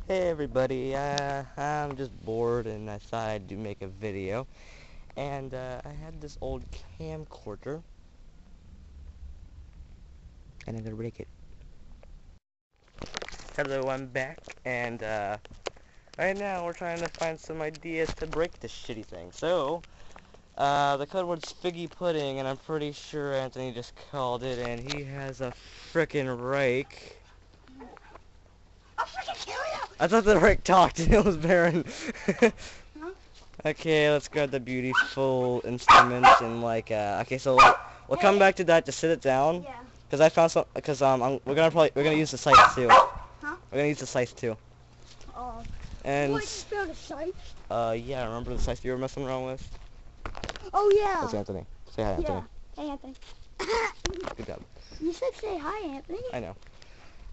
Hey everybody, I'm just bored and I thought I'd make a video. And I had this old camcorder and I'm gonna break it. Hello, I'm back, and right now we're trying to find some ideas to break this shitty thing. So, the code word's figgy pudding, and I'm pretty sure Anthony just called it, and he has a frickin' rake. I'll freaking kill you! I thought the rake talked and it was Baron. Huh? Okay, let's grab the beautiful instruments and okay, so we'll come back to that to sit it down. Yeah. Cause I found some, cause we're gonna use the scythe too. Huh? We're gonna use the scythe too. And What, you found a scythe? yeah, remember the scythe you were messing around with? Oh yeah. That's Anthony. Say hi, Anthony. Yeah. Hey Anthony. Good job. You said say hi, Anthony. I know.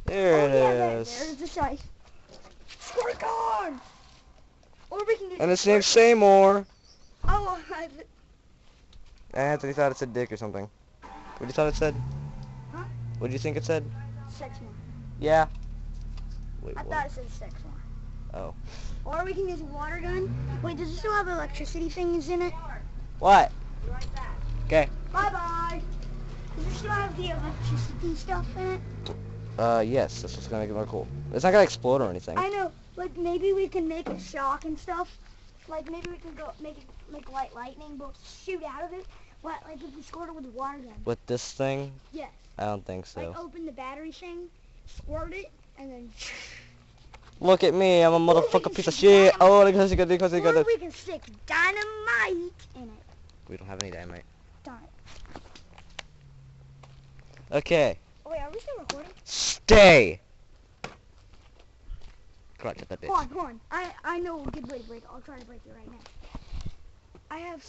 There it is. There's the scythe. Squirt gun! Or we can do. And its name's Seymour. Oh, Anthony thought it said dick or something. What you thought it said? Huh? What did you think it said? sex one. Yeah. Wait, I what? thought it said sex one. Oh. Or we can use a water gun. Wait, does it still have electricity things in it? What? Be right back. Okay. Bye-bye. Does it still have the electricity stuff in it? Yes. That's what's gonna make it more cool. It's not gonna explode or anything. I know. Like maybe we can make a shock and stuff. Like maybe we can go make light lightning bolts shoot out of it. But like if we squirt it with a water gun. With this thing? Yes. I don't think so. Like open the battery thing, squirt it, and then. Look at me, I'm a motherfucking piece of shit. Oh, because you got Or we can stick dynamite in it. We don't have any dynamite. Darn it. Okay. Oh, wait, are we still recording? Stay. Crunch at that bitch. Hold on. I know a good way to break it. I'll try to break it right now. I have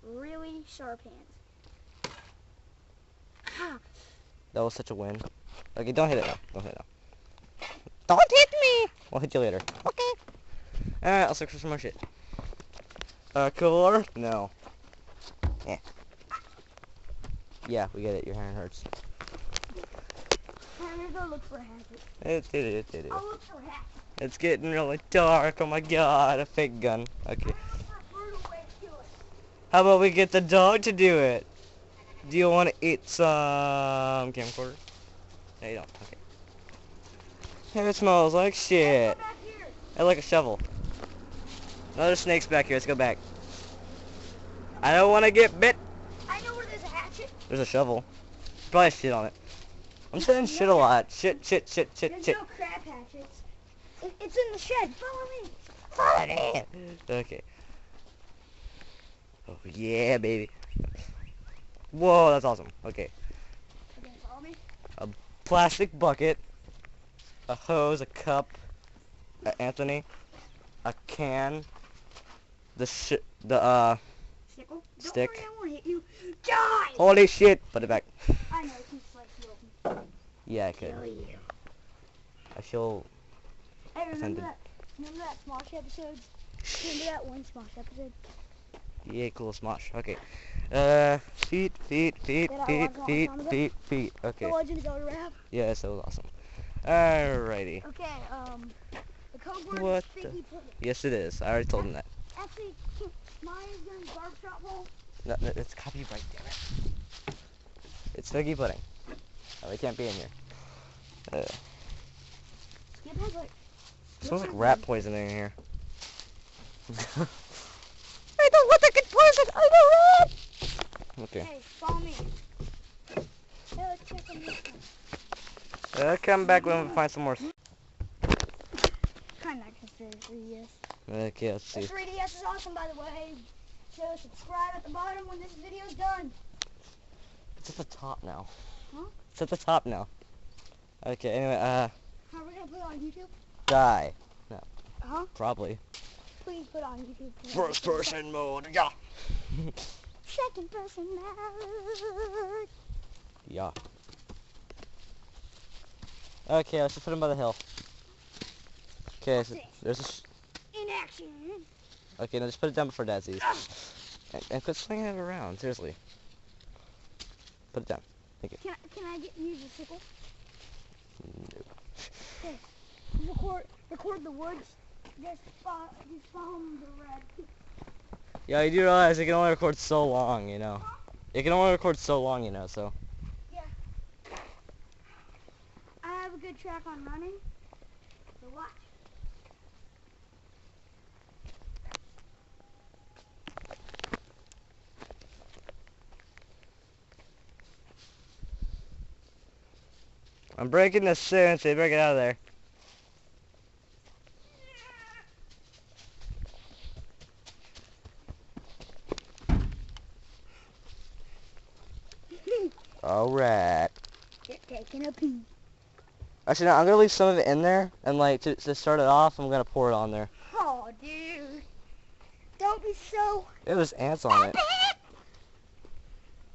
really sharp hands. Ha! That was such a win. Okay, don't hit it now. Don't hit it now. Don't hit me! I'll hit you later. Okay. Alright, I'll search for some more shit. Cooler? No. Yeah. Yeah, we get it. Your hand hurts. I'm gonna go look for a hatchet. It. I'll look for a hatchet. It's getting really dark. Oh my god, a fake gun. Okay. How about we get the dog to do it? Do you want to eat some camcorder? No, you don't. Okay. It smells like shit. I like a shovel. Another snake's back here. Let's go back. I don't want to get bit. I know where there's a hatchet. There's a shovel. Probably shit on it. I'm saying shit a lot. Shit. There's no crab hatchets. It's in the shed. Follow me. Follow me. Okay. Oh yeah, baby. Whoa, that's awesome. Okay. Okay, follow me. A plastic bucket, a hose, a cup, Anthony, a can, the Sickle? stick. Don't worry, I won't hit you. Die! Holy shit! Put it back. I know, it keeps like you open. Yeah, I could. Kill you. I feel. Hey, remember offended. that Smosh episode? Remember that one Smosh episode? Yeah, cool, smosh. Okay. Feet. That I watched Okay. The Legend of Zelda rap? Yeah, that was awesome. Alrighty. Okay, the code word What is the? figgy pudding. Yes, it is. I already told him that. Actually, mine is in the barbershop bowl. No, it's copyright, damn it. It's figgy pudding. Oh, they can't be in here. Skip has like... Smells like rat poison in here. I don't want to get poisoned. I know it. Okay. Hey, follow me. Hey, let's check on this one. I'll come back when we find some more. Kinda consider 3DS. Okay, let's see. The 3DS is awesome, by the way. So subscribe at the bottom when this video's done. It's at the top now. Huh? It's at the top now. Okay, anyway, Are we gonna put it on YouTube? die. No, Huh? probably. Please put it on YouTube. First person mode, yeah. Second person mode. Yeah. Okay, let's just put him by the hill. Okay, so there's a... In action. Okay, now just put it down before Dad sees. And quit swinging it around, seriously. Put it down. Thank you. Can I use a sickle? No. Okay. Record. record the woods, just follow the red. Yeah, you do realize it can only record so long, you know. It can only record so long, you know, so. Yeah. I have a good track on running, so watch. I'm breaking this soon, so you better get out of there. Alright. Just taking a pee. Actually, no, I'm gonna leave some of it in there, and like, to start it off, I'm gonna pour it on there. Oh, dude. Don't be so... It was ants on it.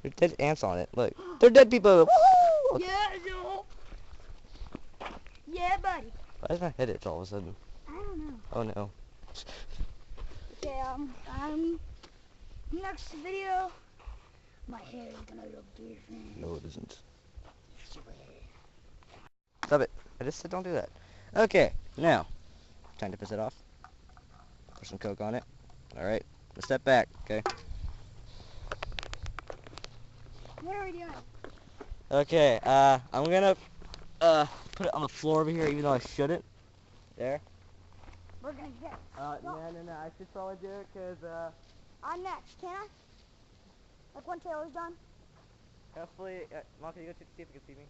There's dead ants on it. Look. They're dead people. Woohoo! Yeah, no. Yeah, buddy. Why did I hit it all of a sudden? I don't know. Oh no. Okay, next video, my hair is gonna look different. No, it isn't. Stop it. I just said don't do that. Okay, now, time to piss it off. Pour some Coke on it. Alright, let's step back, okay? What are we doing? Okay, I'm gonna, put it on the floor over here, even though I shouldn't. There. We're gonna get... No, I should probably do it, because, I'm next, can I? Like when Taylor's done? hopefully, Mom, can you go see if you can see me?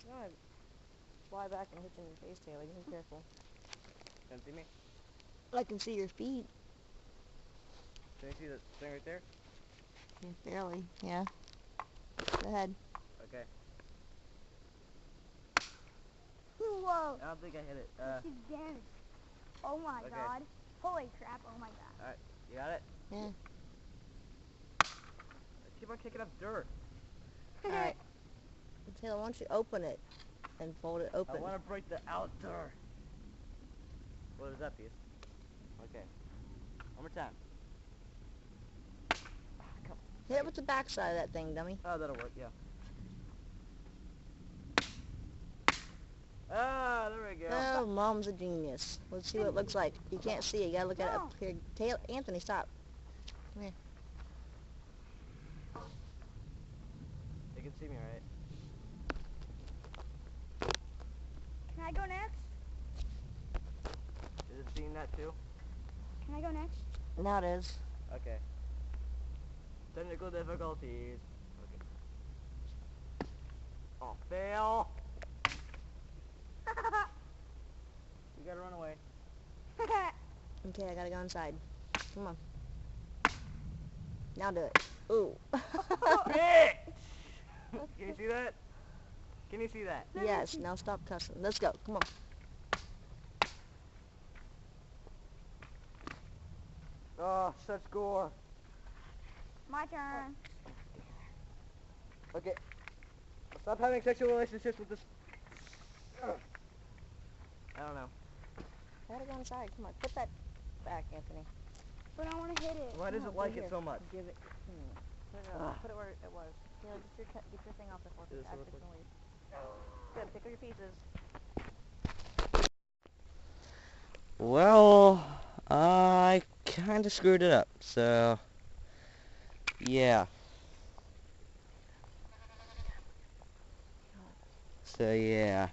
God, fly back and hit you in your face, Taylor. Be careful. Can you see me? I can see your feet. Can you see the thing right there? Barely, yeah. Go ahead. Okay. Whoa. I don't think I hit it. This is damage. Oh my Okay. god. Holy crap, oh my god. Alright, you got it? Yeah. I keep on kicking up dirt. Alright. Taylor, why don't you open it and fold it open? I want to break the outer. What is that piece? Okay. One more time. Come on. Hit it with the back side of that thing, dummy. Oh, that'll work, yeah. Ah, there we go. Oh, Mom's a genius. Let's see what it looks like. You can't see it. You gotta look at it up here. Taylor, Anthony, stop. Come here. You can see me, right? Can I go next? Is it seeing that too? Can I go next? Now it is. Okay. Technical difficulties. Okay. Oh, fail! You gotta run away. Okay, I gotta go inside. Come on. Now do it. Ooh. Bitch! Can you see that? Can you see that? Yes, now stop cussing. Let's go. Come on. Oh, such gore. My turn. Okay. Stop having sexual relationships with this. I don't know. I gotta go inside. Come on. Put that back, Anthony. But I want to hit it. Why does it like it so much? Give it. Put it where it was. Yeah, get your thing off the floor. Is this Access what it and leave. Good. Pick up your pieces. Well, I kind of screwed it up, so yeah. So yeah.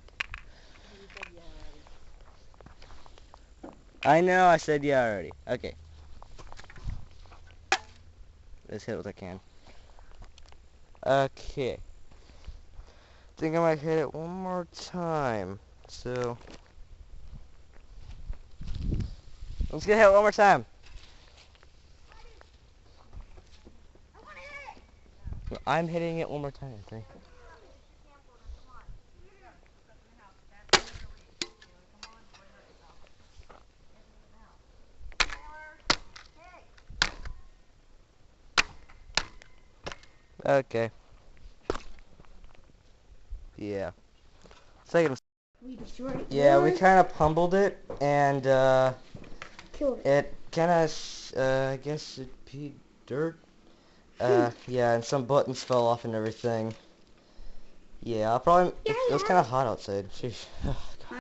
I know I said yeah already. Okay. Let's hit it what I can. Okay. Think I might hit it one more time. So let's get hit one more time. I want to hit it. No, I'm hitting it one more time, I think. Okay. Yeah. Second. We destroyed it. Yeah, we kind of pummeled it, and Killed it. it kind of, I guess it peed dirt. Yeah, and some buttons fell off and everything. Yeah, I'll probably. It was kind of hot outside. Sheesh.